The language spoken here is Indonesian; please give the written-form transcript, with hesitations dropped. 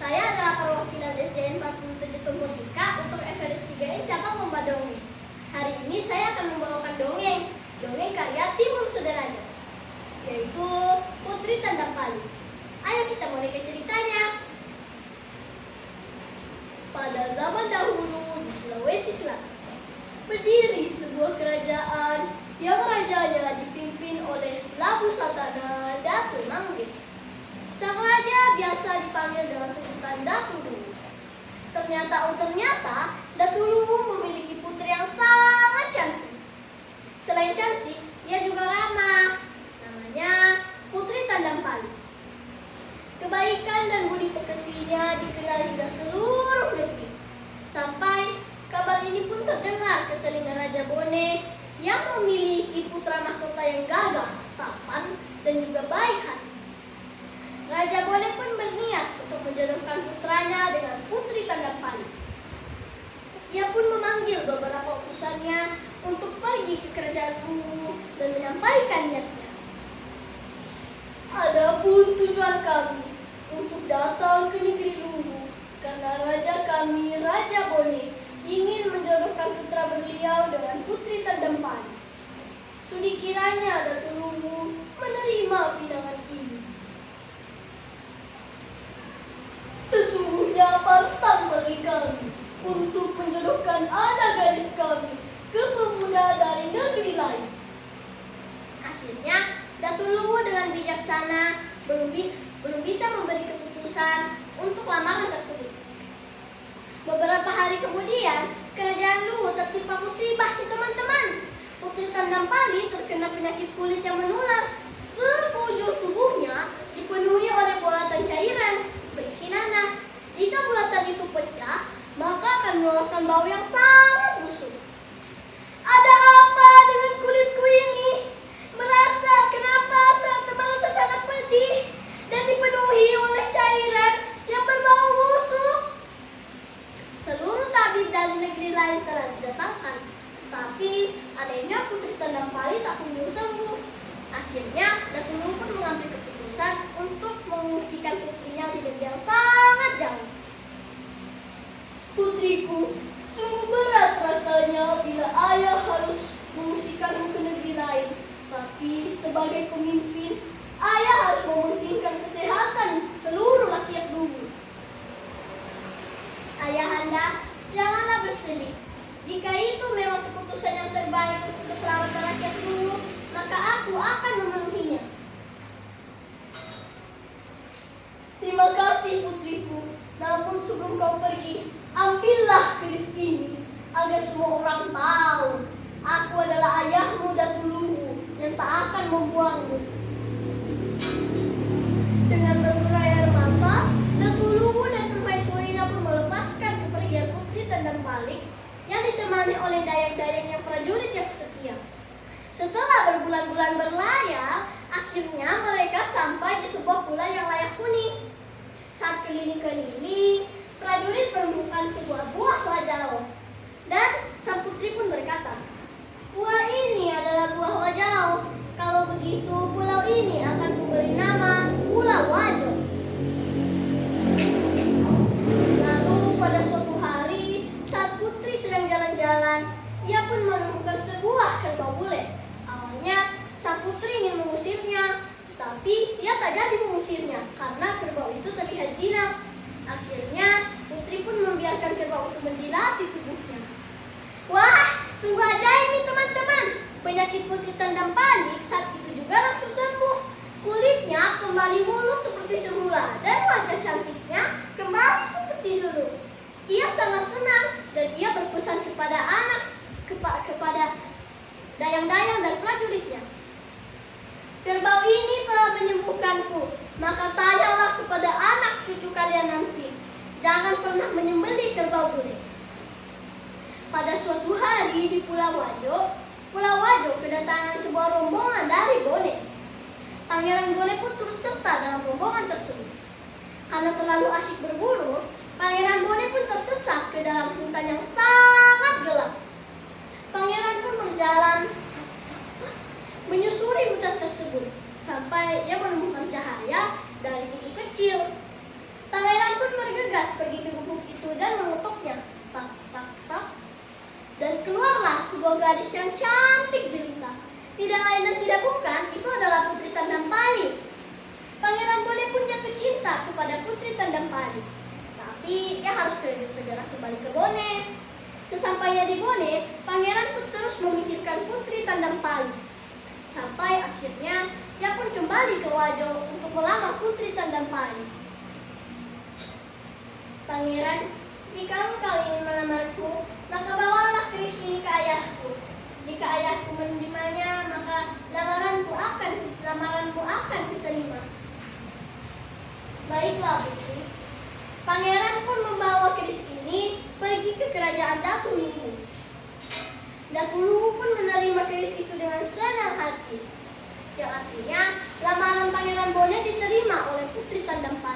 Saya adalah perwakilan SDN 47 Tumbutika untuk FRS 3N cabang Lomba Dongeng. Hari ini saya akan membawakan dongeng karya Timun Sudarajat, yaitu Putri Tandang Pali. Ayo kita mulai ke ceritanya. Pada zaman dahulu di Sulawesi Selatan, berdiri sebuah kerajaan yang rajanya dipimpin oleh Labu Satana Datu Manggit. Sang raja biasa dipanggil dengan sebutan Datu Luwu. Ternyata Datu Luwu memiliki putri yang sangat cantik. Selain cantik, ia juga ramah. Namanya Putri Tandang Pali. Kebaikan dan budi pekertinya dikenal hingga seluruh negeri. Sampai kabar ini pun terdengar ke telinga Raja Bone yang memiliki putra mahkota yang gagah, tampan, dan juga baik hati. Raja Bone pun berniat untuk menjodohkan putranya dengan Putri Tandang Pali. Ia pun memanggil beberapa utusannya untuk pergi ke kerajaan Luwu dan menyampaikan niatnya. Adapun tujuan kami untuk datang ke negeri Luwu karena raja kami, Raja Bone, ingin menjodohkan putra beliau dengan Putri Tandang Pali. Sudi kiranya Datu Luwu menerima pinangan ini. Sesungguhnya pantang bagi kami untuk menjodohkan anak gadis kami ke pemuda dari negeri lain. Akhirnya Datu Luwu dengan bijaksana belum bisa memberi keputusan untuk lamaran tersebut. Beberapa hari kemudian, kerajaan Luwu tertimpa musibah di teman-teman. Putri Tandang Pali terkena penyakit kulit yang menular. Sekujur tubuhnya dipenuhi oleh bulatan cairan berisi nanah. Jika bulatan itu pecah, maka akan mengeluarkan bau yang sangat busuk. Ada apa dengan kulitku ini? Merasa kenapa terasa sangat pedih dan dipenuhi oleh cairan yang berbau busuk. Seluruh tabib dari negeri lain telah didatangkan, tapi adanya Putri Tandang Pali tak kunjung sembuh. Akhirnya Datu Luwu pun mengambil keputusan untuk mengungsikan putrinya di negeri yang sangat jauh. Putriku, sungguh berat rasanya bila ayah harus mengungsikanmu ke negeri lain. Tapi sebagai pemimpin, ayah harus mementingkan kesehatan seluruh rakyat Luwu. Ayahanda, janganlah bersedih. Jika itu memang keputusan yang terbaik untuk keselamatan rakyat Luwu, maka aku akan memenuhinya. Terima kasih putriku. Namun sebelum kau pergi, ambillah keris ini agar semua orang tahu aku adalah ayahmu Datu Luwu yang tak akan membuangmu. Dengan berderai air mata, Datu Luwu dan permaisurinya pun melepaskan kepergian Putri Tandang Pali yang ditemani oleh dayang-dayang yang prajurit yang setia. Setelah berbulan-bulan berlayar, akhirnya mereka sampai di sebuah pulau yang layak huni. Saat keliling-keliling, prajurit menemukan sebuah buah wajau. Dan sang putri pun berkata, "Buah ini adalah buah wajau. Kalau begitu, pulau ini akan kuberi nama Pulau Wajo." Lalu pada suatu hari, saat putri sedang jalan-jalan, ia pun menemukan sebuah kerbau bule. Awalnya, sang putri ingin mengusirnya, tapi ia tak jadi mengusirnya karena kerbau itu terlihat jinak. Akhirnya, putri pun membiarkan kerbau itu menjilati tubuhnya. Wah, sungguh ajaib nih teman-teman. Penyakit Putri Tandang Pali saat itu juga langsung sembuh. Kulitnya kembali mulus seperti semula dan wajah cantiknya kembali seperti dulu. Ia sangat senang dan ia berpesan kepada dayang-dayang dan prajuritnya. Kerbau ini telah menyembuhkanku, maka tanyalah kepada anak cucu kalian nanti. Jangan pernah menyembelih kerbau bule. Pada suatu hari di Pulau Wajo kedatangan sebuah rombongan dari Bone. Pangeran Bone pun turut serta dalam rombongan tersebut. Karena terlalu asyik berburu, Pangeran Bone pun tersesat ke dalam hutan yang sangat gelap. Pangeran pun berjalan menyusuri hutan tersebut sampai ia menemukan cahaya dari gunung kecil. Pangeran pun pun bergegas pergi ke gubuk itu dan mengetuknya. Tak, tak, tak. Dan keluarlah sebuah gadis yang cantik jelita. Tidak lain dan tidak bukan, itu adalah Putri Tandampali. Pangeran Bone pun jatuh cinta kepada Putri Tandampali. Tapi ia harus segera kembali ke Bone. Sesampainya di Bone, pangeran pun terus memikirkan Putri Tandampali. Sampai akhirnya ia pun kembali ke Wajo untuk melamar Putri Tandampali. Pangeran, jika engkau ingin melamarku, maka bawalah keris ini ke ayahku. Jika ayahku menerimanya, maka lamaranmu akan diterima. Baiklah, Putri. Pangeran pun membawa keris ini pergi ke kerajaan Datu Luwu. Datu Luwu pun menerima keris itu dengan senang hati. Yang artinya, lamaran Pangeran Bone diterima oleh Putri Tandampali.